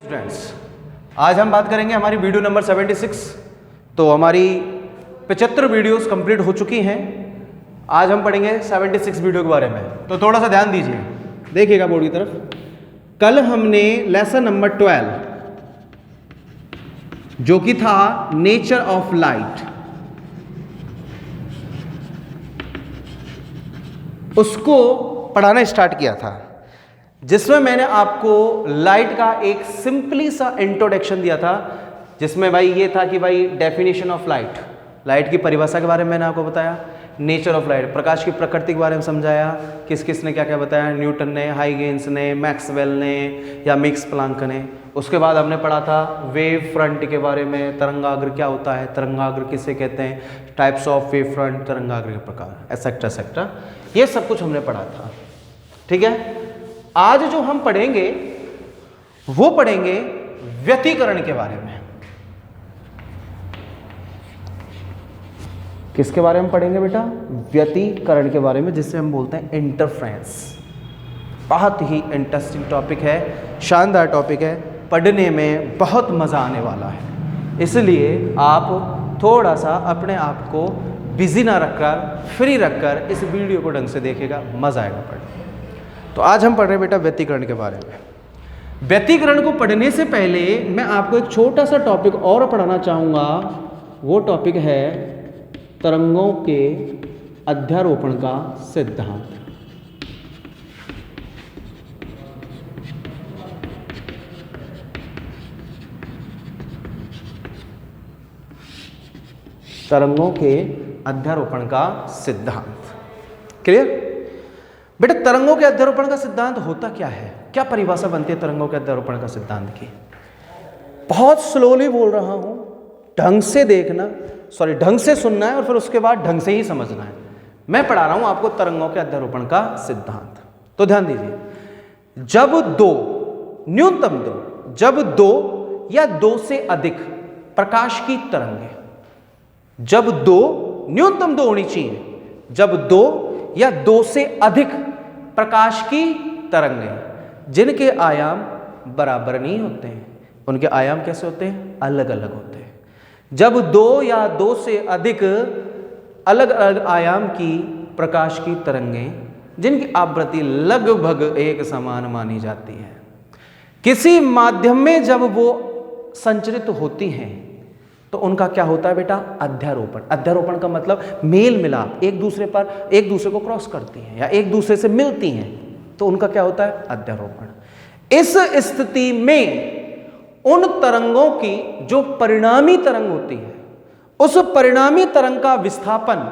Students, आज हम बात करेंगे हमारी वीडियो नंबर 76। तो हमारी 75 वीडियोस कंप्लीट हो चुकी हैं। आज हम पढ़ेंगे 76 वीडियो के बारे में। तो थोड़ा सा ध्यान दीजिए, देखिएगा बोर्ड की तरफ। कल हमने लेसन नंबर 12 जो कि था नेचर ऑफ लाइट, उसको पढ़ाना स्टार्ट किया था, जिसमें मैंने आपको लाइट का एक सिंपली सा इंट्रोडक्शन दिया था, जिसमें भाई ये था कि भाई डेफिनेशन ऑफ लाइट, लाइट की परिभाषा के बारे में मैंने आपको बताया, नेचर ऑफ लाइट, प्रकाश की प्रकृति के बारे में समझाया, किस किस ने क्या क्या बताया, न्यूटन ने, हाइगेंस ने, मैक्सवेल ने या मिक्स प्लांक ने। उसके बाद हमने पढ़ा था वेव फ्रंट के बारे में, तरंगाग्र क्या होता है, तरंगाग्र किसे कहते हैं, टाइप्स ऑफ वेव फ्रंट, तरंगाग्र के प्रकार, एसेक्ट्रा एसेक्ट्रा, ये सब कुछ हमने पढ़ा था। ठीक है, आज जो हम पढ़ेंगे वो पढ़ेंगे व्यतिकरण के बारे में। किसके बारे में पढ़ेंगे बेटा? व्यतिकरण के बारे में, जिससे हम बोलते हैं इंटरफ्रेंस। बहुत ही इंटरेस्टिंग टॉपिक है, शानदार टॉपिक है, पढ़ने में बहुत मज़ा आने वाला है। इसलिए आप थोड़ा सा अपने आप को बिजी ना रखकर, फ्री रखकर इस वीडियो को ढंग से देखेगा, मज़ा आएगा पढ़ने। तो आज हम पढ़ रहे हैं बेटा व्यतिकरण के बारे में। व्यतिकरण को पढ़ने से पहले मैं आपको एक छोटा सा टॉपिक और पढ़ाना चाहूँगा। वो टॉपिक है तरंगों के अध्यारोपण का सिद्धांत। तरंगों के अध्यारोपण का सिद्धांत। क्लियर बेटा? तरंगों के अध्यारोपण का सिद्धांत होता क्या है, क्या परिभाषा बनती है तरंगों के अध्यारोपण का सिद्धांत की? बहुत स्लोली बोल रहा हूं, ढंग से देखना, सॉरी ढंग से सुनना है और फिर उसके बाद ढंग से ही समझना है। मैं पढ़ा रहा हूं आपको तरंगों के अध्यारोपण का सिद्धांत। तो ध्यान दीजिए, जब दो, न्यूनतम दो, जब दो या दो से अधिक प्रकाश की तरंगें, जब दो, न्यूनतम दो होनी चाहिए, जब दो या दो से अधिक प्रकाश की तरंगें जिनके आयाम बराबर नहीं होते हैं, उनके आयाम कैसे होते हैं? अलग अलग होते हैं। जब दो या दो से अधिक अलग अलग आयाम की प्रकाश की तरंगें जिनकी आवृत्ति लगभग एक समान मानी जाती है, किसी माध्यम में जब वो संचरित होती हैं, तो उनका क्या होता है बेटा? अध्यारोपण। अध्यारोपण का मतलब मेल मिलाप, एक दूसरे पर, एक दूसरे को क्रॉस करती हैं या एक दूसरे से मिलती हैं, तो उनका क्या होता है? अध्यारोपण। इस स्थिति में उन तरंगों की जो परिणामी तरंग होती है, उस परिणामी तरंग का विस्थापन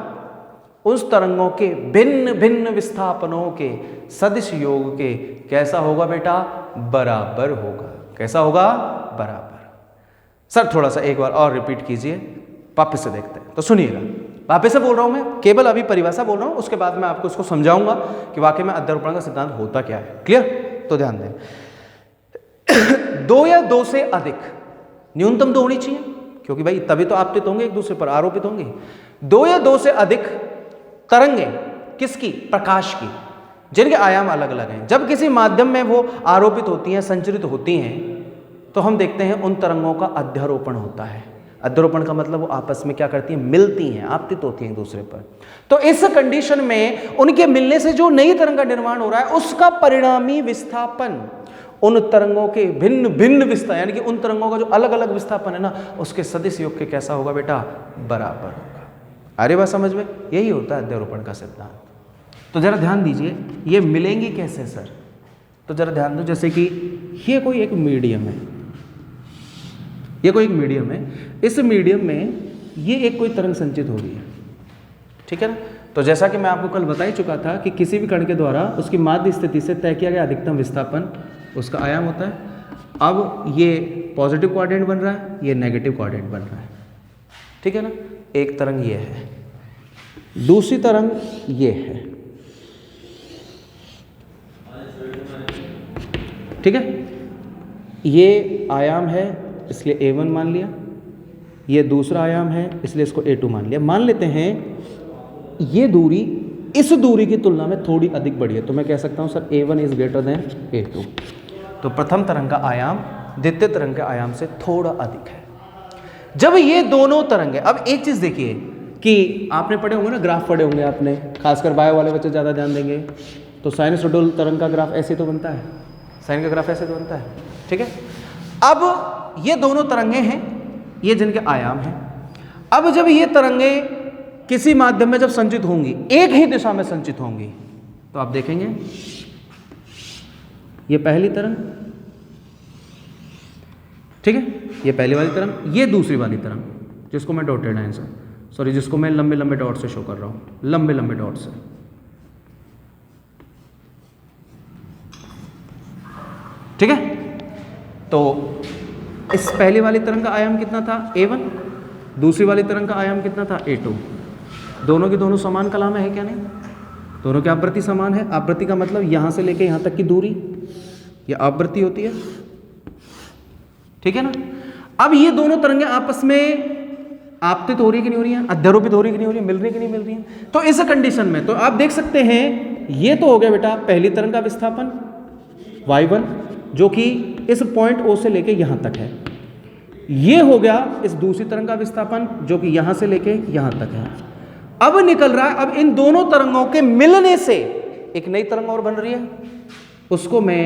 उस तरंगों के भिन्न भिन्न विस्थापनों के सदिश योग के कैसा होगा बेटा? बराबर होगा। कैसा होगा? बराबर। सर थोड़ा सा एक बार और रिपीट कीजिए, वापस से देखते हैं। तो सुनिएगा, वापस से बोल रहा हूं मैं, केवल अभी परिभाषा बोल रहा हूं, उसके बाद मैं आपको इसको समझाऊंगा कि वाकई में अध्यारोपण का सिद्धांत होता क्या है। क्लियर? तो ध्यान दें, दो या दो से अधिक, न्यूनतम दो होनी चाहिए, क्योंकि भाई तभी तो आपतित होंगे, एक दूसरे पर आरोपित होंगे। दो या दो से अधिक तरंगें किसकी? प्रकाश की, जिनके आयाम अलग अलग हैं, जब किसी माध्यम में वो आरोपित होती हैं, संचरित होती हैं, तो हम देखते हैं उन तरंगों का अध्यारोपण होता है। अध्यारोपण का मतलब वो आपस में क्या करती हैं? मिलती हैं, आपतित होती हैं एक दूसरे पर। तो इस कंडीशन में उनके मिलने से जो नई तरंग का निर्माण हो रहा है, उसका परिणामी विस्थापन उन तरंगों के भिन्न भिन्न विस्थापन, यानी कि उन तरंगों का जो अलग अलग विस्थापन है ना, उसके सदिश योग के कैसा होगा बेटा? बराबर होगा। अरे बात समझ में? यही होता है अध्यारोपण का सिद्धांत। तो जरा ध्यान दीजिए, ये मिलेंगी कैसे सर? तो जरा ध्यान दो, जैसे कि ये कोई एक मीडियम है, ये कोई एक मीडियम है, इस मीडियम में ये एक कोई तरंग संचित हो रही है, ठीक है ना? तो जैसा कि मैं आपको कल बता ही चुका था कि किसी भी कण के द्वारा उसकी माध्य स्थिति से तय किया गया अधिकतम विस्थापन उसका आयाम होता है। अब ये पॉजिटिव क्वाड्रेंट बन रहा है, ये नेगेटिव क्वाड्रेंट बन रहा है, ठीक है ना? एक तरंग ये है, दूसरी तरंग ये है, ठीक है? ये आयाम है इसलिए A1 मान लिया, ये दूसरा आयाम है इसलिए इसको A2 मान लिया। मान लेते हैं ये दूरी इस दूरी की तुलना में थोड़ी अधिक बड़ी है, तो मैं कह सकता हूं sir A1 is greater than A2। तो प्रथम तरंग का आयाम द्वितीय तरंग के आयाम से थोड़ा अधिक है। जब ये दोनों तरंगे, अब एक चीज देखिए कि आपने पढ़े होंगे ना, ग्राफ पढ़े होंगे आपने, खासकर बायो वाले बच्चे ज़्यादा ध्यान देंगे, तो साइनसोइडल तरंग का ग्राफ ऐसे तो बनता है, साइन का ग्राफ ऐसे तो बनता है, ठीक है। अब ये दोनों तरंगे हैं, ये जिनके आयाम हैं। अब जब ये तरंगे किसी माध्यम में जब संचित होंगी, एक ही दिशा में संचित होंगी, तो आप देखेंगे ये पहली तरंग, ठीक है, ये पहली वाली तरंग, ये दूसरी वाली तरंग, जिसको मैं डॉटेड लाइन से, सॉरी, जिसको मैं लंबे लंबे डॉट से शो कर रहा हूं, लंबे लंबे डॉट से, ठीक है। तो इस पहली वाली तरंग का आयाम कितना था, a1, दूसरी वाली तरंग का आयाम कितना था, a2। दोनों की दोनों समान कला में है क्या, नहीं, दोनों की आवृत्ति समान है। आवृत्ति का मतलब यहां से लेके यहां तक की दूरी, ये आवृत्ति होती है, ठीक है ना। अब ये दोनों तरंगें आपस में आपतित हो रही है कि नहीं हो रही है, अध्यारोपित हो रही है कि नहीं हो रही है, मिल रही है कि नहीं मिल रही है। तो इस कंडीशन में तो आप देख सकते हैं, ये तो हो गया बेटा पहली तरंग का विस्थापन y1, जो कि इस पॉइंट O से लेके यहां तक है। ये हो गया इस दूसरी तरंग का विस्थापन, जो कि यहां से लेके यहां तक है। अब निकल रहा है, अब इन दोनों तरंगों के मिलने से एक नई तरंग और बन रही है, उसको मैं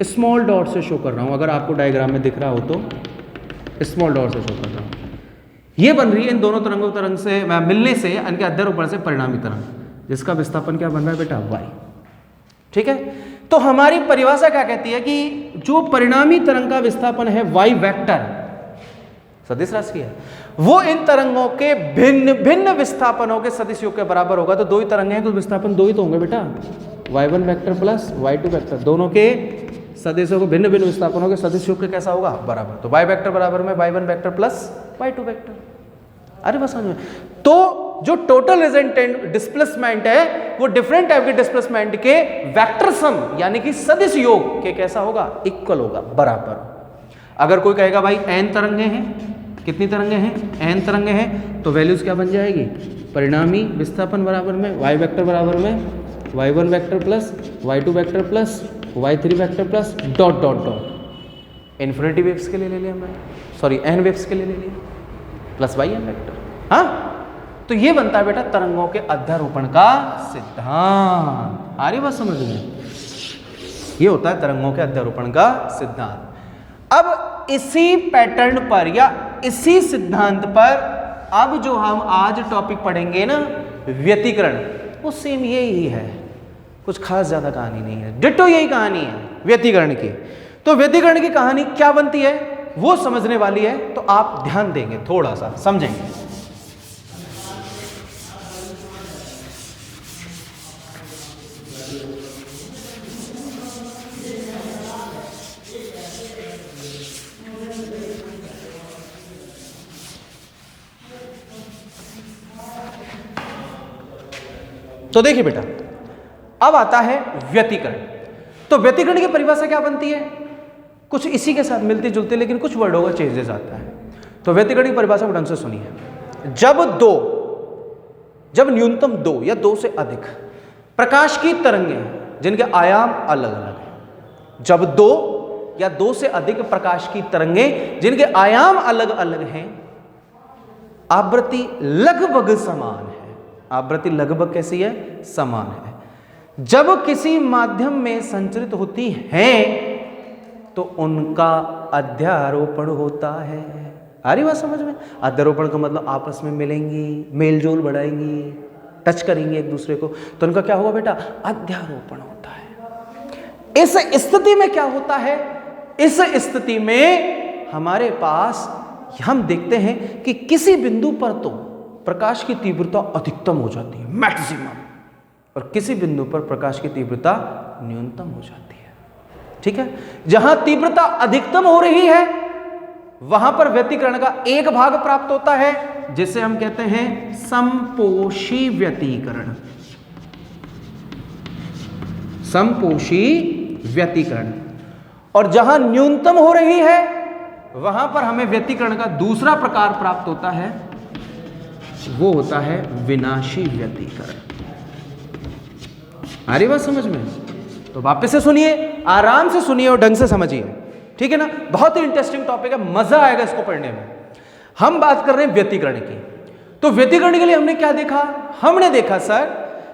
स्मॉल डॉट से शो कर रहा हूं। अगर आपको डायग्राम में दिख रहा हो तो स्मॉल डॉट से शो कर रहा हूं। ये बन रही है इन दोनों तरंगों तरंग से मिलने से, इनके अध्यारोपण से परिणामी तरंग, जिसका विस्थापन क्या बन रहा है बेटा, y, ठीक है। तो हमारी परिभाषा क्या कहती है कि जो परिणामी तरंग का विस्थापन है y वेक्टर, सदिश राशि है, वो इन तरंगों के भिन्न भिन्न विस्थापनों के सदिश योग के बराबर होगा। तो दो ही तरंगे हैं तो विस्थापन दो ही तो होंगे बेटा, y1 vector plus y2 vector, दोनों के सदिशों को भिन्न भिन्न विस्थापनों के सदिश योग के कैसा होगा, बराबर। तो y वेक्टर बराबर में y1 vector plus y2 vector. अरे बस समझ में। तो जो टोटल रिजल्टेंट डिस्प्लेसमेंट है वो डिफरेंट टाइप के डिस्प्लेसमेंट के वेक्टर सम यानी कि सदिश योग के कैसा होगा, इक्वल होगा, बराबर। अगर कोई कहेगा भाई n तरंगे हैं, कितनी तरंगे हैं, n तरंगे हैं, तो वैल्यूज क्या बन जाएगी, परिणामी विस्थापन बराबर में y वेक्टर बराबर में y1 vector plus y2 vector plus y3 vector plus dot dot dot, infinity waves के लिए ले लिया हमने, सॉरी n वेव्स के लिए ले लिया, प्लस yn वेक्टर। हाँ, तो ये बनता है बेटा तरंगों के अध्यारोपण का सिद्धांत। आ रही बात समझ में, ये होता है तरंगों के अध्यारोपण का सिद्धांत। अब इसी पैटर्न पर या इसी सिद्धांत पर अब जो हम आज टॉपिक पढ़ेंगे ना, व्यतिकरण, वो सेम यही है, कुछ खास ज्यादा कहानी नहीं है, डिट्टो यही कहानी है व्यतिकरण की। तो व्यतिकरण की कहानी क्या बनती है वो समझने वाली है, तो आप ध्यान देंगे, थोड़ा सा समझेंगे। तो देखिए बेटा, अब आता है व्यतिकरण। तो व्यतिकरण की परिभाषा क्या बनती है, कुछ इसी के साथ मिलती जुलती, लेकिन कुछ वर्डों का चेंजेस आता है। तो व्यतिकरण की परिभाषा को ढंग से सुनिए। जब न्यूनतम दो या दो से अधिक प्रकाश की तरंगें जिनके आयाम अलग अलग हैं, जब दो या दो से अधिक प्रकाश की तरंगें जिनके आयाम अलग अलग हैं, आवृत्ति लगभग समान है। आवृत्ति लगभग कैसी है, समान है। जब किसी माध्यम में संचरित होती हैं तो उनका अध्यारोपण होता है। आ रही बात समझ में, अध्यारोपण का मतलब आपस में मिलेंगी, मेलजोल बढ़ाएंगी, टच करेंगे एक दूसरे को, तो उनका क्या होगा बेटा, अध्यारोपण होता है। इस स्थिति में क्या होता है, इस स्थिति में हमारे पास हम देखते हैं कि किसी बिंदु पर तो प्रकाश की तीव्रता अधिकतम हो जाती है, मैक्सिमम, और किसी बिंदु पर प्रकाश की तीव्रता न्यूनतम हो जाती है। ठीक है, जहां तीव्रता अधिकतम हो रही है वहां पर व्यतिकरण का एक भाग प्राप्त होता है, जिसे हम कहते हैं समपोषी व्यतिकरण। समपोषी व्यतिकरण। और जहां न्यूनतम हो रही है वहां पर हमें व्यतिकरण का दूसरा प्रकार प्राप्त होता है, वो होता है विनाशी व्यतिकरण। आ रही बात समझ में? तो वापस से सुनिए, आराम से सुनिए और ढंग से समझिए। ठीक है ना, बहुत ही इंटरेस्टिंग टॉपिक है, मजा आएगा इसको पढ़ने में। हम बात कर रहे हैं व्यतिकरण की। तो व्यतिकरण के लिए हमने क्या देखा? हमने देखा सर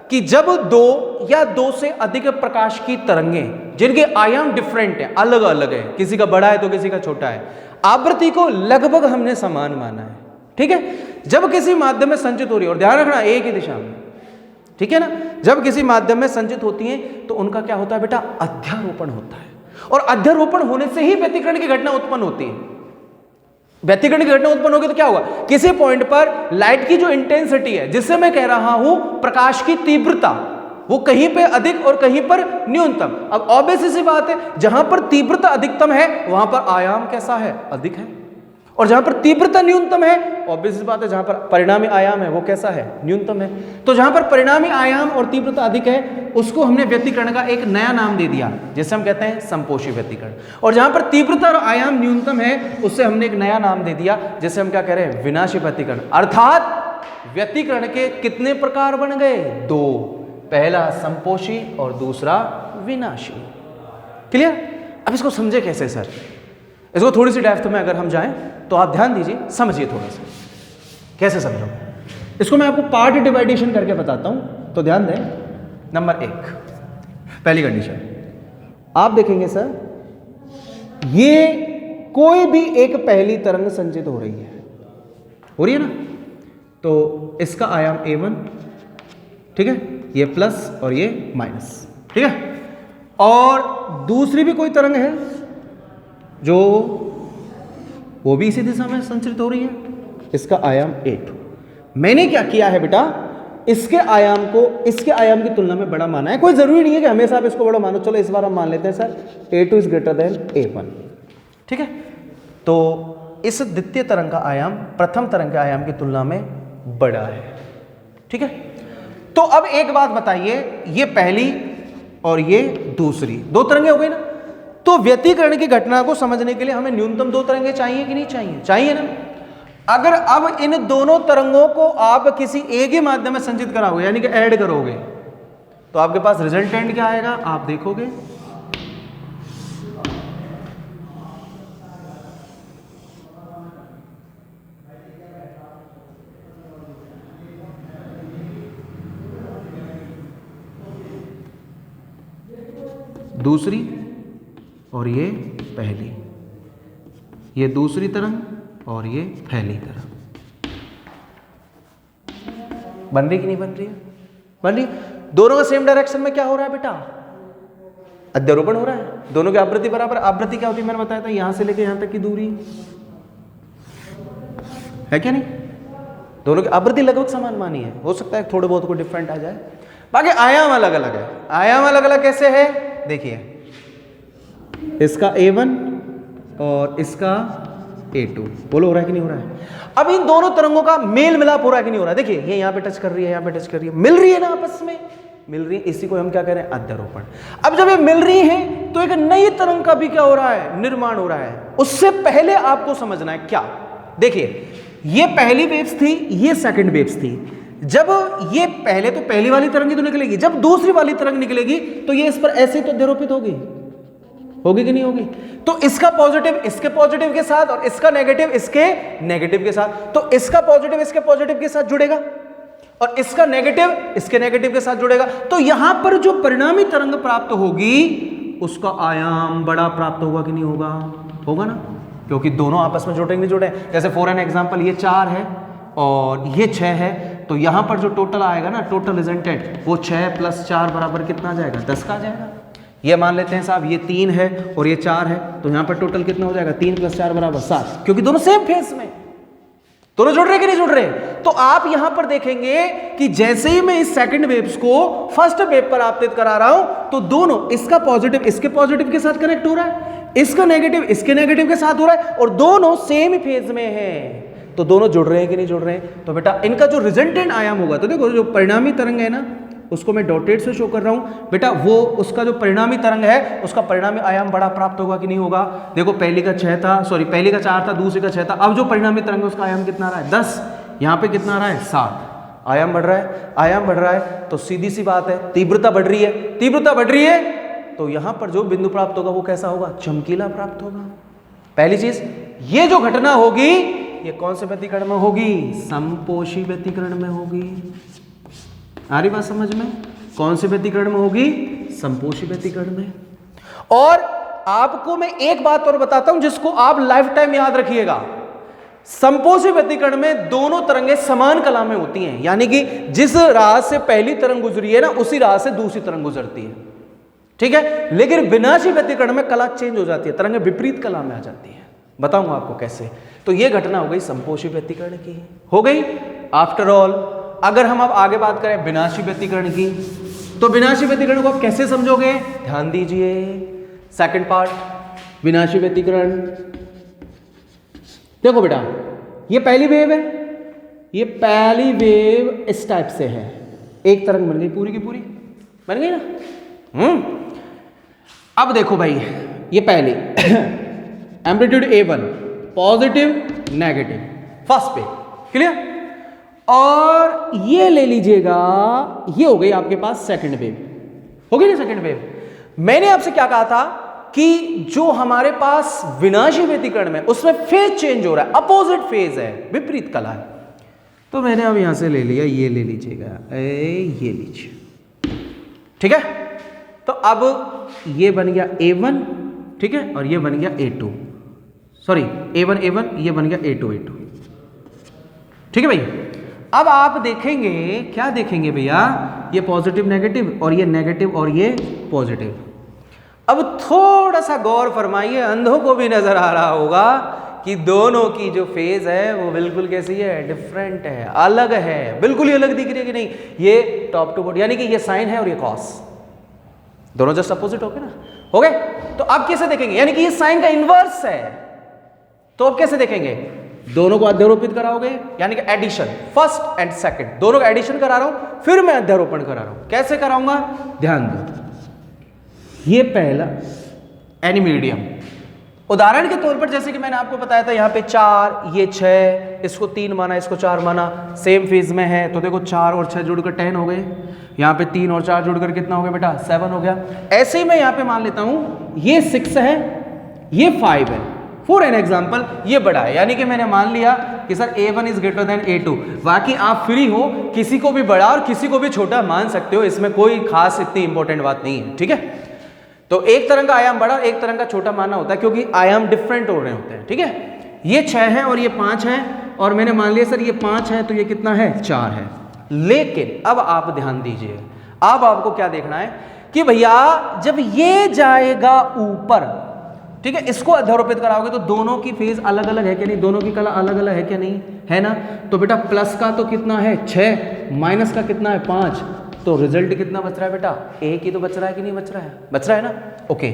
कि जब दो या दो से अधिक प्रकाश की तरंगें जिनके आयाम डिफरेंट है, अलग अलग है, किसी का बड़ा है तो किसी का छोटा है, आवृत्ति को लगभग हमने समान माना है, ठीक है, जब किसी माध्यम में संचित हो रही है, और ध्यान रखना एक ही दिशा में, ठीक है ना, जब किसी माध्यम में संचित होती है तो उनका क्या होता है बेटा? अध्यारोपण होता है, और अध्यारोपण होने से ही व्यतिकरण की घटना उत्पन्न होती है। व्यतिकरण की घटना उत्पन्न होगी तो क्या होगा? किसी पॉइंट पर लाइट की जो इंटेंसिटी है, जिससे मैं कह रहा हूं प्रकाश की तीव्रता, वो कहीं पे अधिक और कहीं पर न्यूनतम। अब ऑब्वियस सी बात है, जहां पर तीव्रता अधिकतम है वहां पर आयाम कैसा है? अधिक है, और जहां पर तीव्रता न्यूनतम है, ऑब्वियस सी बात है, जहां पर परिणामी आयाम है वो कैसा है? न्यूनतम है। तो जहां पर परिणामी आयाम और तीव्रता अधिक है उसको हमने व्यतिकरण का एक नया नाम दे दिया, जिसे हम कहते हैं संपोषी व्यतिकरण। और जहां पर तीव्रता और आयाम न्यूनतम है उससे हमने एक नया नाम दे दिया, जिसे हम क्या कह रहे हैं? विनाशी व्यतिकरण। अर्थात व्यतिकरण के कितने प्रकार बन गए? दो, पहला संपोषी और दूसरा विनाशी। क्लियर? अब इसको समझे कैसे सर? इसको थोड़ी सी डेप्थ में अगर हम जाएं तो आप ध्यान दीजिए, समझिए थोड़ा सा कैसे समझोगे इसको। मैं आपको पार्ट डिवाइडेशन करके बताता हूं, तो ध्यान दें। नंबर 1, पहली कंडीशन आप देखेंगे सर, ये कोई भी एक पहली तरंग संचित हो रही है ना, तो इसका आयाम A1, ठीक है, ये प्लस और ये माइनस, ठीक है, और दूसरी भी कोई तरंग है जो वो भी इसी दिशा में संचरित हो रही है, इसका आयाम A2। मैंने क्या किया है बेटा? इसके आयाम को इसके आयाम की तुलना में बड़ा माना है। कोई जरूरी नहीं है कि हमेशा आप इसको बड़ा मानो, चलो इस बार हम मान लेते हैं sir A2 is greater than A1, ठीक है। तो इस द्वितीय तरंग का आयाम प्रथम तरंग के आयाम की तुलना में बड़ा है, ठीक है। तो अब एक बात बताइए, ये पहली और ये दूसरी दो तरंगें हो गई ना, तो व्यतिकरण की घटना को समझने के लिए हमें न्यूनतम दो तरंगें चाहिए कि नहीं चाहिए? चाहिए ना। अगर अब इन दोनों तरंगों को आप किसी एक ही माध्यम में संचित कराओगे, यानी कि ऐड करोगे, तो आपके पास रिजल्टेंट क्या आएगा? आप देखोगे दूसरी और ये पहली, ये दूसरी तरंग और ये पहली तरंग बन रही कि नहीं बन रही है? बन रही। दोनों का सेम डायरेक्शन में क्या हो रहा है बेटा? अध्यारोपण हो रहा है। दोनों की आवृत्ति बराबर। आवृत्ति क्या होती है मैंने बताया था, यहां से लेके यहां तक की दूरी है क्या नहीं? दोनों की आवृत्ति लगभग समान मानी है, हो सकता है थोड़े बहुत को डिफरेंट आ जाए, बाकी आयाम अलग अलग है। आयाम अलग अलग कैसे है? देखिए, इसका A1 और इसका A2, बोलो हो रहा है कि नहीं हो रहा है? अब इन दोनों तरंगों का मेल मिलाप हो रहा है कि नहीं हो रहा है? देखिए, ये यहां पे टच कर रही है, यहां पे टच कर रही है, मिल रही है ना, आपस में मिल रही है। इसी को हम क्या कह रहे हैं? अध्यारोपण। अब जब ये मिल रही है तो एक नई तरंग का भी क्या हो रहा है? निर्माण हो रहा है। उससे पहले आपको समझना है क्या, देखिए, ये पहली वेव्स थी, ये सेकंड वेव्स थी। जब ये पहले तो पहली वाली तरंग तो निकलेगी, जब दूसरी वाली तरंग निकलेगी तो ये इस पर ऐसे तो अध्यारोपित होगी कि नहीं होगी? तो इसका पॉजिटिव इसके पॉजिटिव के साथ और इसका नेगेटिव इसके नेगेटिव के साथ, तो इसका पॉजिटिव इसके पॉजिटिव के साथ जुड़ेगा और इसका नेगेटिव इसके नेगेटिव के साथ जुड़ेगा। तो यहां पर जो परिणामी तरंग प्राप्त होगी उसका आयाम बड़ा प्राप्त होगा कि नहीं होगा? होगा ना, क्योंकि दोनों आपस में जुड़े नहीं जुड़े। जैसे फॉर एन एग्जांपल, ये 4 है और ये 6 है, तो यहां पर जो टोटल आएगा ना, टोटल रिजल्टेंट, वो 6 + 4 बराबर कितना आ जाएगा? 10 का आ जाएगा। ये मान लेते हैं साहब, ये 3 है और ये 4 है, तो यहां पर टोटल कितना हो जाएगा? 3 + 4 = 7, क्योंकि दोनों सेम फेस में, दोनों जुड़ रहे कि नहीं जुड़ रहे? तो आप यहां पर देखेंगे कि जैसे ही मैं इस सेकंड वेव्स को फर्स्ट वेव पर आपतित करा रहा हूं, तो दोनों, इसका पॉजिटिव इसके पॉजिटिव के साथ कनेक्ट हो रहा है, इसका नेगेटिव इसके नेगेटिव के साथ हो रहा है, और दोनों सेम फेज में है, तो दोनों जुड़ रहे हैं कि नहीं जुड़ रहे हैं? तो बेटा इनका जो रिजल्टेंट आयाम होगा, तो देखो जो परिणामी तरंग है ना, उसको मैं डॉटेड से शो कर रहा हूं बेटा, वो उसका जो परिणामी तरंग है उसका परिणामी आयाम बड़ा प्राप्त होगा कि नहीं होगा? देखो, पहली का 4 था, दूसरी का 6 था, अब जो परिणामी तरंग है उसका आयाम कितना आ रहा है? 10। यहां पे कितना आ रहा है? 7। आयाम बढ़ रहा है, आयाम बढ़ रहा है, तो सीधी सी बात है, तीव्रता बढ़ रही है, तीव्रता बढ़ रही है तो यहां पर जो बिंदु प्राप्त होगा वो कैसा होगा? चमकीला प्राप्त होगा। पहली चीज, ये जो घटना होगी ये कौन से व्यतिकरण में होगी? समपोषी व्यतिकरण में होगी। आ रही बात समझ में? कौन से व्यतिकरण में होगी? समपोषी व्यतिकरण में। और आपको मैं एक बात और बताता हूं जिसको आप लाइफ टाइम याद रखिएगा। समपोषी व्यतिकरण में दोनों तरंगें समान कला में होती हैं, यानी कि जिस राह से पहली तरंग गुजरी है ना उसी राह से दूसरी तरंग गुजरती है, ठीक है। लेकिन विनाशी व्यतिकरण में कला चेंज हो जाती है, तरंगें विपरीत कला में आ जाती है। बताऊंगा आपको कैसे। तो यह घटना हो गई समपोषी व्यतिकरण की, हो गई। आफ्टर ऑल अगर हम अब आगे बात करें विनाशी व्यतिकरण की, तो विनाशी व्यतिकरण को आप कैसे समझोगे? ध्यान दीजिए, सेकंड पार्ट, विनाशी व्यतिकरण। देखो बेटा, ये पहली वेव है, ये पहली वेव इस टाइप से है, एक तरंग बन गई पूरी की पूरी, बन गई ना। अब देखो भाई, ये पहली amplitude A1 positive negative first पे, क्लियर। और ये ले लीजिएगा, ये हो गई आपके पास सेकंड वेव, हो गई ना सेकंड वेव। मैंने आपसे क्या कहा था कि जो हमारे पास विनाशी व्यतिकरण में उसमें फेज चेंज हो रहा है, अपोजिट फेज है, विपरीत कला है। तो मैंने अब यहां से ले लिया, ये ले लीजिएगा, ये लीजिए, ठीक है। तो अब ये बन गया A1, ठीक है, और ये बन गया A2, सॉरी A1 ये बन गया A2, ठीक है भाई। अब आप देखेंगे, क्या देखेंगे भैया? ये पॉजिटिव नेगेटिव और ये नेगेटिव और ये पॉजिटिव। अब थोड़ा सा गौर फरमाइए, अंधों को भी नजर आ रहा होगा कि दोनों की जो फेज है वो बिल्कुल कैसी है? डिफरेंट है, अलग है, बिल्कुल ही अलग दिख रही है कि नहीं? ये टॉप टू बॉटम, यानी कि ये साइन है और ये कॉस, दोनों जस्ट अपोजिट हो गए ना, हो गए। तो अब कैसे देखेंगे? यानी कि ये साइन का इनवर्स है, तो अब कैसे देखेंगे? दोनों को अध्यारोपित कराओगे, यानी कि एडिशन, फर्स्ट एंड सेकंड दोनों का एडिशन करा रहा हूं, फिर मैं अध्यारोपण करा रहा हूं। कैसे कराऊंगा? ध्यान दो, ये पहला एनी मीडियम, उदाहरण के तौर पर जैसे कि मैंने आपको बताया था, यहां पे 4, ये 6, इसको 3 माना, इसको 4 माना, सेम फेज में है, तो देखो 4 और 6 जुड़कर 10 हो गए, यहां पे 3 और 4 जुड़कर कितना हो गया बेटा? 7 हो गया। ऐसे ही मैं यहां पे मान लेता हूं, ये 6 है, ये 5 है, फॉर एन एग्जाम्पल ये बड़ा है, यानी कि मैंने मान लिया कि sir A1 is greater than A2। बाकी आप फ्री हो, किसी को भी बड़ा और किसी को भी छोटा मान सकते हो, इसमें कोई खास इतनी इंपॉर्टेंट बात नहीं है, ठीक है। तो एक तरंग का आयाम बड़ा और एक तरंग का छोटा मानना होता है, क्योंकि आयाम डिफरेंट हो रहे होते हैं, ठीक है। ये 6 है और ये 5 है, और मैंने मान लिया सर ये 5 है तो ये कितना है? 4 है। लेकिन अब आप ध्यान दीजिए, अब आपको क्या देखना है कि भैया जब ये जाएगा ऊपर, ठीक है, इसको अध्यारोपित कराओगे तो दोनों की फेज अलग अलग है क्या नहीं? दोनों की कला अलग अलग है क्या नहीं? है ना। तो बेटा प्लस का तो कितना है? 6, माइनस का कितना है? 5, तो रिजल्ट कितना बच रहा है बेटा? एक ही तो बच रहा है कि नहीं बच रहा है? बच रहा है ना। ओके,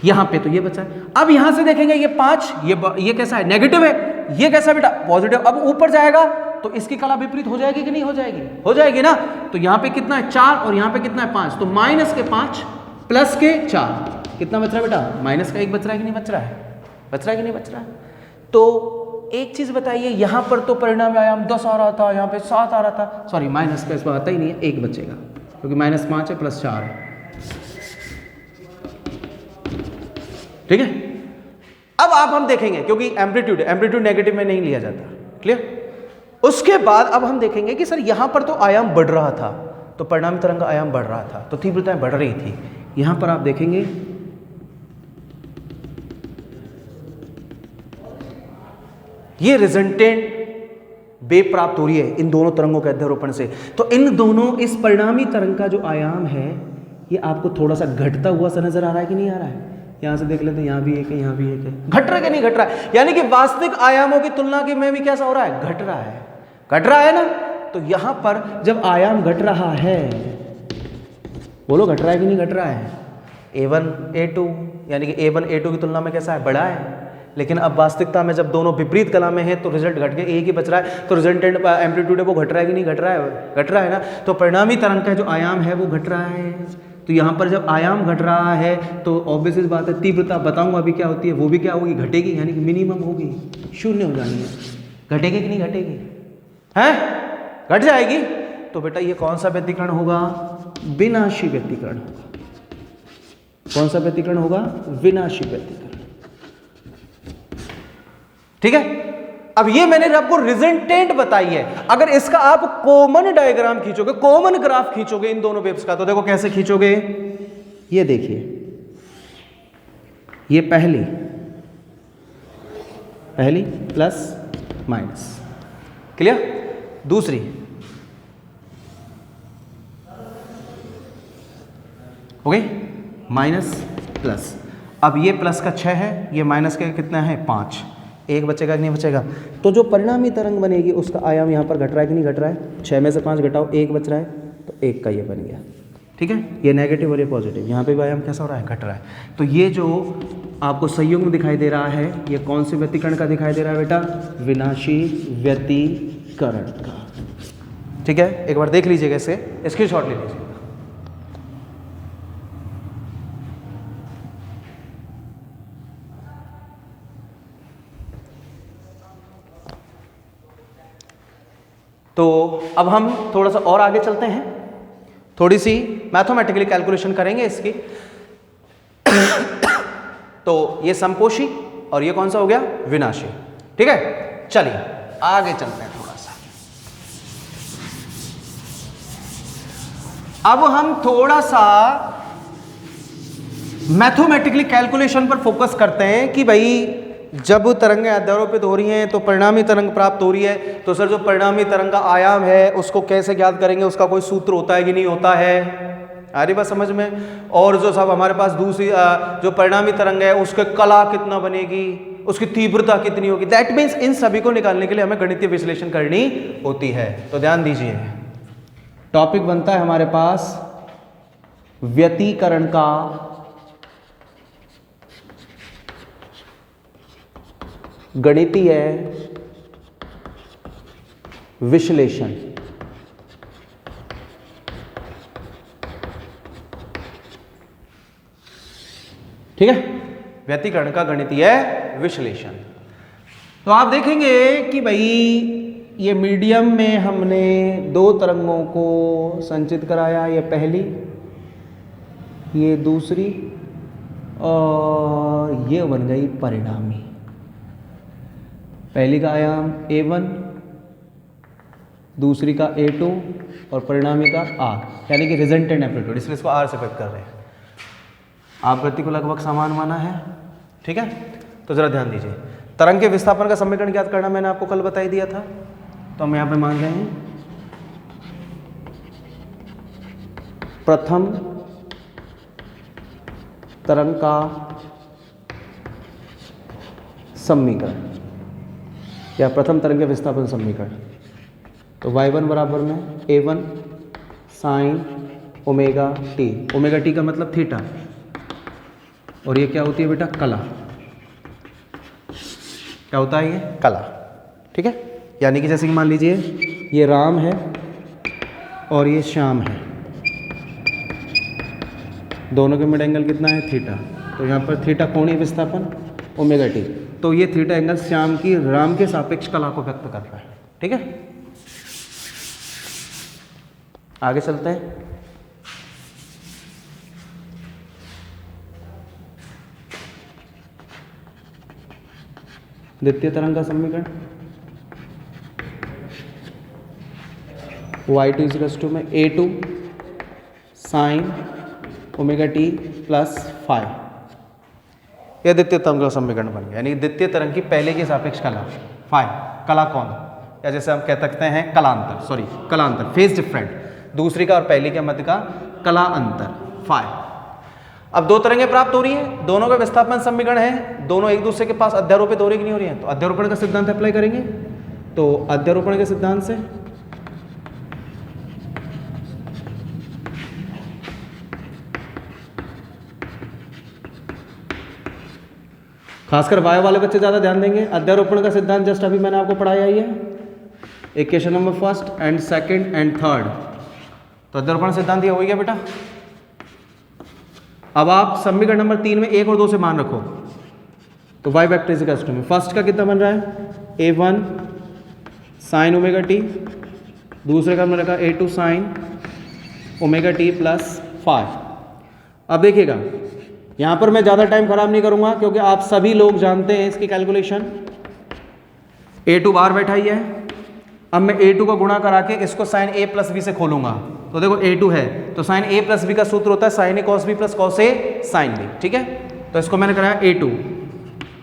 यहां पे तो ये बचा है। अब यहां से देखेंगे, ये 5, ये कैसा है? नेगेटिव है। ये कैसा है बेटा? पॉजिटिव। अब ऊपर जाएगा तो इसकी कला विपरीत हो जाएगी कि नहीं हो जाएगी? हो जाएगी ना। तो यहां पे कितना है? 4, और यहां पे कितना है? 5, तो माइनस के 5 प्लस के 4, कितना बच रहा है बेटा? माइनस का 1 बच रहा है कि नहीं बच रहा है? बच रहा है कि नहीं बच रहा है? तो एक चीज बताइए, यहां पर तो परिणाम आयाम 10 आ रहा था, यहां पे 7 आ रहा था, सॉरी माइनस का इसमें आता ही नहीं है, 1 बचेगा, क्योंकि -5 है प्लस 4 है, ठीक है। अब आप हम देखेंगे, क्योंकि एम्पलीट्यूड नेगेटिव में नहीं लिया जाता, क्लियर। उसके बाद अब हम देखेंगे कि सर यहां पर तो आयाम बढ़ रहा था, तो परिणामी तरंग का आयाम बढ़ रहा था, तो तीव्रताएं बढ़ रही थी। यहां पर आप देखेंगे ये रिजल्टेंट वेव प्राप्त हो रही है इन दोनों तरंगों के अध्यारोपण से। तो इन दोनों, इस परिणामी तरंग का जो आयाम है ये आपको थोड़ा सा घटता हुआ सा नजर आ रहा है कि नहीं आ रहा है? यहां से देख लेते हैं, यहां भी एक है, यहां भी एक है, घट रहा है कि नहीं घट रहा है? यानी कि वास्तविक आयामों की तुलना के में भी कैसा हो रहा है? घट रहा है, घट रहा है ना। तो यहां पर जब आयाम घट रहा है, बोलो घट रहा है कि नहीं घट रहा है? A1 A2, यानी कि A1 A2 की तुलना में कैसा है? बड़ा है। लेकिन अब वास्तविकता में जब दोनों विपरीत कला में है तो रिजल्ट घट के एक ही बच रहा है, तो रिजल्टेंट एम्पलीट्यूड है वो घट रहा है कि नहीं घट रहा है? घट रहा है ना। तो परिणामी तरंग का जो आयाम है वो घट रहा है। तो यहाँ पर जब आयाम घट रहा है तो ऑब्वियस बात है, तीव्रता बताऊंगा अभी क्या होती है, वो भी क्या होगी? घटेगी, यानी कि मिनिमम होगी, शून्य हो जानी है। घटेगी कि नहीं घटेगी? है, घट जाएगी। तो बेटा ये कौन सा व्यतिकरण होगा? विनाशी व्यतिकरण होगा। कौन सा व्यतिकरण होगा? विनाशी व्यतिकरण। ठीक है, अब ये मैंने आपको रिजल्टेंट बताई है। अगर इसका आप कॉमन डायग्राम खींचोगे, कॉमन ग्राफ खींचोगे इन दोनों वेव्स का, तो देखो कैसे खींचोगे। ये देखिए, ये पहली प्लस माइनस, क्लियर। दूसरी हो गई माइनस प्लस। अब ये प्लस का 6 है, ये माइनस का कितना है? 5। एक बचेगा कि नहीं बचेगा? तो जो परिणामी तरंग बनेगी उसका आयाम यहाँ पर घट रहा है कि नहीं घट रहा है? 6 में से 5 घटाओ, 1 बच रहा है, तो 1 का ये बन गया। ठीक है, ये नेगेटिव और ये पॉजिटिव, यहाँ पे भी आयाम कैसा हो रहा है? घट रहा है। तो ये जो आपको संयुग्म में दिखाई दे रहा है, ये कौन से व्यतिकरण का दिखाई दे रहा है बेटा? विनाशी व्यतिकरण का। ठीक है, एक बार देख लीजिएगा, इसे स्क्रीनशॉट ले लीजिए। तो अब हम थोड़ा सा और आगे चलते हैं, थोड़ी सी मैथमेटिकली कैलकुलेशन करेंगे इसकी। तो ये समपोषी और ये कौन सा हो गया? विनाशी। ठीक है, चलिए आगे चलते हैं थोड़ा सा। अब हम थोड़ा सा मैथमेटिकली कैलकुलेशन पर फोकस करते हैं कि भाई जब तरंगें अध्यारोपित हो रही हैं तो परिणामी तरंग प्राप्त हो रही है, तो सर जो परिणामी तरंग का आयाम है उसको कैसे ज्ञात करेंगे? उसका कोई सूत्र होता है कि नहीं होता है? आ रही बात समझ में? और जो सब हमारे पास दूसरी जो परिणामी तरंग है उसके कला कितना बनेगी, उसकी तीव्रता कितनी होगी, दैट मीन्स इन सभी को निकालने के लिए हमें गणितीय विश्लेषण करनी होती है। तो ध्यान दीजिए, टॉपिक बनता है हमारे पास व्यतिकरण का गणितीय विश्लेषण। ठीक है, व्यतिकरण का गणितीय विश्लेषण। तो आप देखेंगे कि भाई ये मीडियम में हमने दो तरंगों को संचित कराया, ये पहली, ये दूसरी, और ये बन गई परिणामी। पहली का आयाम A1, दूसरी का A2 और परिणामी का R, यानी कि रिजल्टेंट एम्पलीट्यूड, इसलिए इसको R से व्यक्त कर रहे हैं। आवृत्ति को लगभग समान माना है। ठीक है, तो जरा ध्यान दीजिए, तरंग के विस्थापन का समीकरण ज्ञात करना मैंने आपको कल बता ही दिया था, तो हम यहाँ पे मान रहे हैं प्रथम तरंग का समीकरण या प्रथम तरंग के विस्थापन समीकरण। तो y1 बराबर में A1 sign omega T, omega T का मतलब थीटा, और ये क्या होती है बेटा? कला। क्या होता है ये? कला। ठीक है, यानी कि जैसे कि मान लीजिए ये राम है और ये श्याम है, दोनों के मिड एंगल कितना है? थीटा। तो यहाँ पर थीटा कोणीय विस्थापन ओमेगा टी, तो ये थीटा एंगल श्याम की राम के सापेक्ष कला को व्यक्त कर रहा है। ठीक है, आगे चलते हैं। द्वितीय तरंग का समीकरण y2 = में A2 sine omega T plus 5, यह द्वितीय तरंग का समीकरण बन गया, यानी द्वितीय तरंग की पहले के सापेक्ष कला फाई, कला कौन, या जैसे हम कह सकते हैं कलांतर, कलांतर, फेज डिफरेंट, दूसरी का और पहली के मध्य का कला अंतर फाई। अब दो तरंगें प्राप्त हो रही हैं, दोनों का विस्थापन समीकरण है, दोनों एक दूसरे के पास अध्यारोपित हो रही कि नहीं हो रही है? तो अध्यारोपण का सिद्धांत अप्लाई करेंगे। तो अध्यारोपण के सिद्धांत से खासकर वायु वाले बच्चे ज़्यादा ध्यान देंगे। अध्यारोपण का सिद्धांत जस्ट अभी मैंने आपको पढ़ाया ही है, इक्वेशन नंबर 1 एंड 2 एंड 3। तो अध्यारोपण सिद्धांत ये हो गया बेटा। अब आप समीकरण नंबर 3 में 1 और 2 से मान रखो, तो y vector is equal to में फर्स्ट का कितना बन रहा है? A1 साइन ओमेगा टी, दूसरे का मैंने रखा A2 sine omega T plus 5। अब देखिएगा यहाँ पर मैं ज़्यादा टाइम खराब नहीं करूँगा क्योंकि आप सभी लोग जानते हैं इसकी कैलकुलेशन। A2 बाहर बैठा ही है। अब मैं A2 को गुणा करा के इसको साइन A प्लस बी से खोलूंगा। तो देखो A2 है तो साइन A प्लस बी का सूत्र होता है sine A cos B plus cos A sine B, ठीक है। तो इसको मैंने कराया A2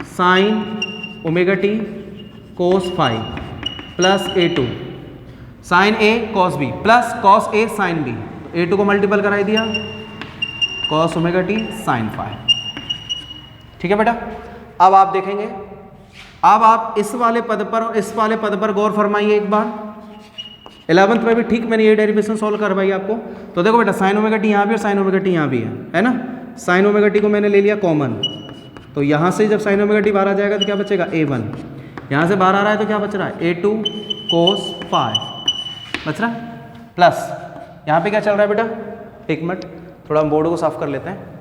sine omega t cos phi plus A2 sine A cos B plus cos A sine B. A2 को मल्टीपल कराई दिया cos omega t sine phi, ठीक है बेटा। अब आप देखेंगे, अब आप इस वाले पद पर और इस वाले पद पर गौर फरमाइए एक बार। 11th में भी ठीक मैंने ये डेरिवेशन सॉल्व करवाई आपको। तो देखो बेटा साइन ओमेगा टी यहाँ भी और साइन ओमेगा टी यहाँ भी है ना। साइन ओमेगा टी को मैंने ले लिया कॉमन, तो यहाँ से जब साइन ओमेगा टी बाहर आ जाएगा तो क्या बचेगा A1, यहाँ से बाहर आ रहा है तो क्या बच रहा है A2 कोस फाई बच रहा है, प्लस यहाँ पे क्या चल रहा है बेटा, एक मिनट थोड़ा हम बोर्ड को साफ कर लेते हैं।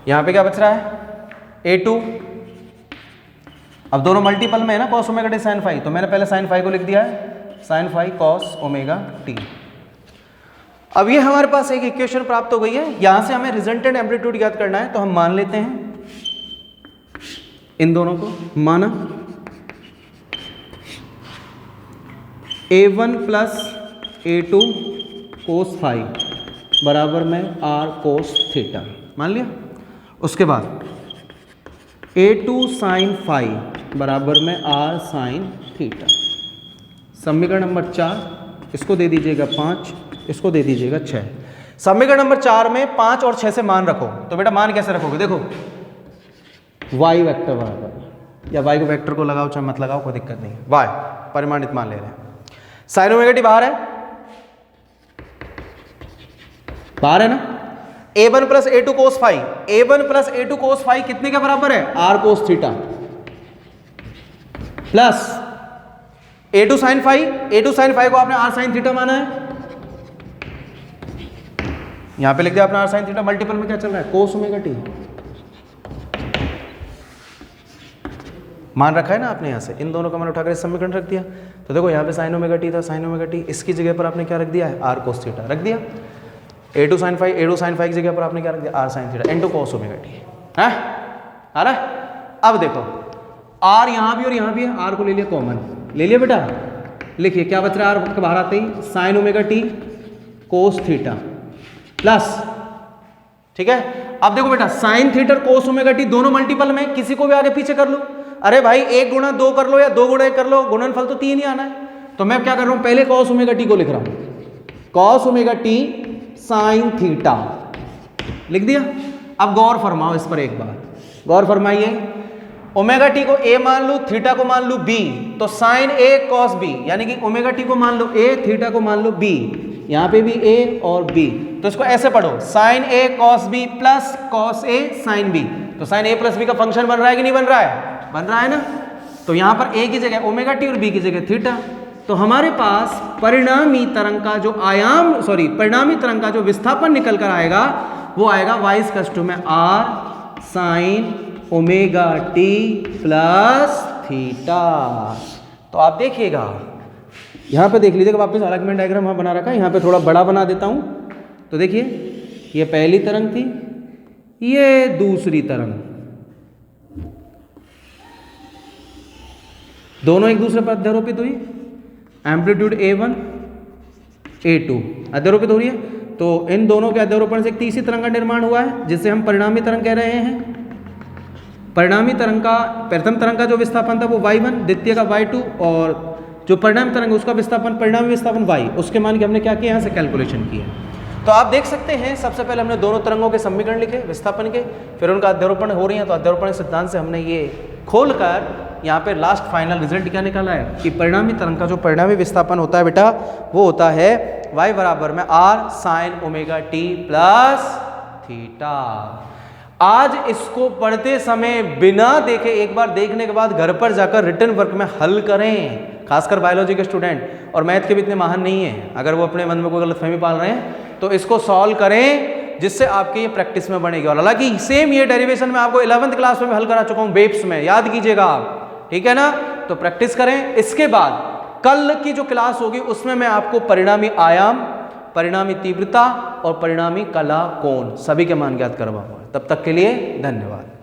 यहाँ पे क्या बच रहा है A2, अब दोनों मल्टीपल में है ना cos omega t sine phi, तो मैंने पहले साइन फाई को लिख दिया है sine phi cos omega t. अब ये हमारे पास एक इक्वेशन प्राप्त हो गई है। यहां से हमें रिजल्टेंट एम्पलीट्यूड ज्ञात करना है, तो हम मान लेते हैं इन दोनों को, माना A1 plus A2 cos phi बराबर में R कोस थीटा मान लिया। उसके बाद A2 साइन फाई बराबर में R साइन थीटा। समीकरण नंबर 4, इसको दे दीजिएगा 5, इसको दे दीजिएगा 6। समीकरण नंबर 4 में 5 और 6 से मान रखो। तो बेटा मान कैसे रखोगे, देखो y वेक्टर बराबर, या y को वेक्टर को लगाओ चाहे मत लगाओ कोई दिक्कत नहीं है, y परिमाणित मान ले रहे हैं। साइन ओमेगा टी बाहर है ना। A1 plus A2 cos phi, A1 plus A2 cos phi कितने के बराबर है, R cos theta, plus A2 sine phi, A2 sine phi को आपने R साइन थीटा माना है, यहां पे लिख दिया आपने R साइन थीटा। मल्टीपल में क्या चल रहा है, कोस ओमेगा टी मान रखा है ना आपने, यहां से इन दोनों का मान उठाकर इस समीकरण रख दिया। तो देखो यहां पे साइन ओमेगा टी था, साइन ओमेगा टी, इसकी जगह पर आपने क्या रख दिया है, R कोस थीटा रख दिया। A2 sine phi, A2 sine phi की जगह पर आपने क्या रख दिया, R sine theta into cos omega T है, आ रहा है। अब देखो R यहां भी और यहां भी है, R को ले लिया कॉमन, ले लिया बेटा, लिखिए क्या बच रहा है R के बाहर आते ही sine omega t cos theta plus, ठीक है। अब देखो बेटा sine theta cos omega t दोनों मल्टीपल में, किसी को भी आगे पीछे कर लो। अरे भाई 1 गुणा 2 कर लो या 2 गुणा 1 कर लो, गुणनफल तो 3 ही आना है। तो मैं क्या कर रहा हूं, पहले कॉस ओमेगा टी को लिख रहा हूं, cos omega t sine theta लिख दिया। अब गौर फरमाओ इस पर एक बार, गौर फरमाइए, ओमेगा टी को A मान लूं, थीटा को मान लूं B, तो साइन A कॉस B, यानी कि ओमेगा टी को मान लो A, थीटा को मान लो B, यहां पे भी A और B, तो इसको ऐसे पढ़ो sine A cos B plus cos A sine B। तो साइन A प्लस B का फंक्शन बन रहा है कि नहीं बन रहा है, बन रहा है ना। तो यहां पर A की जगह ओमेगा टी और B की जगह थीटा। तो हमारे पास परिणामी तरंग का जो परिणामी तरंग का जो विस्थापन निकल कर आएगा वो आएगा y इक्वल्स टू में R sign omega T plus theta. तो आप देखिएगा यहाँ पे देख लीजिएगा, वापस अलाइनमेंट डायग्राम वहाँ बना रखा है, यहाँ पे थोड़ा बड़ा बना देता हूँ। तो देखिए ये पहली तरंग थी, ये दूसरी तरंग, दोनों एक दूसरे पर अध्यारोपित हुई, एम्पलीट्यूड A1 A2 अध्यारोपित हो रही है। तो इन दोनों के अध्यारोपण से एक तीसरी तरंग का निर्माण हुआ है जिसे हम परिणामी तरंग कह रहे हैं। परिणामी तरंग का प्रथम तरंग का जो विस्थापन था वो y1, द्वितीय का y2, और जो परिणामी तरंग उसका विस्थापन परिणामी विस्थापन y, उसके मान के हमने क्या किया, यहाँ से कैलकुलेशन की है। तो आप देख सकते हैं सबसे पहले हमने दोनों तरंगों के समीकरण लिखे विस्थापन के, फिर उनका अध्यारोपण हो रही है। तो अध्यारोपण सिद्धांत से हमने ये खोलकर यहाँ पे लास्ट फाइनल रिजल्ट क्या निकाला है कि परिणामी तरंग का जो परिणामी विस्थापन होता है बेटा वो होता है y बराबर में R sign omega T plus theta. आज इसको पढ़ते समय बिना देखे, एक बार देखने के बाद घर पर जाकर रिटर्न वर्क में हल करें, खासकर बायोलॉजी के स्टूडेंट और मैथ के भी इतने महान नहीं है। अगर वो अपने मन में कोई गलतफहमी पाल रहे हैं तो इसको सॉल्व करें, जिससे आपके ये प्रैक्टिस में बनेगी। और हालांकि सेम ये डेरिवेशन मैं आपको 11th क्लास में भी हल करा चुका हूं वेव्स में, याद कीजिएगा आप, ठीक है ना। तो प्रैक्टिस करें। इसके बाद कल की जो क्लास होगी उसमें मैं आपको परिणामी आयाम, परिणामी तीव्रता और परिणामी कला कोण सभी के मान ज्ञात करवाऊंगा। तब तक के लिए धन्यवाद।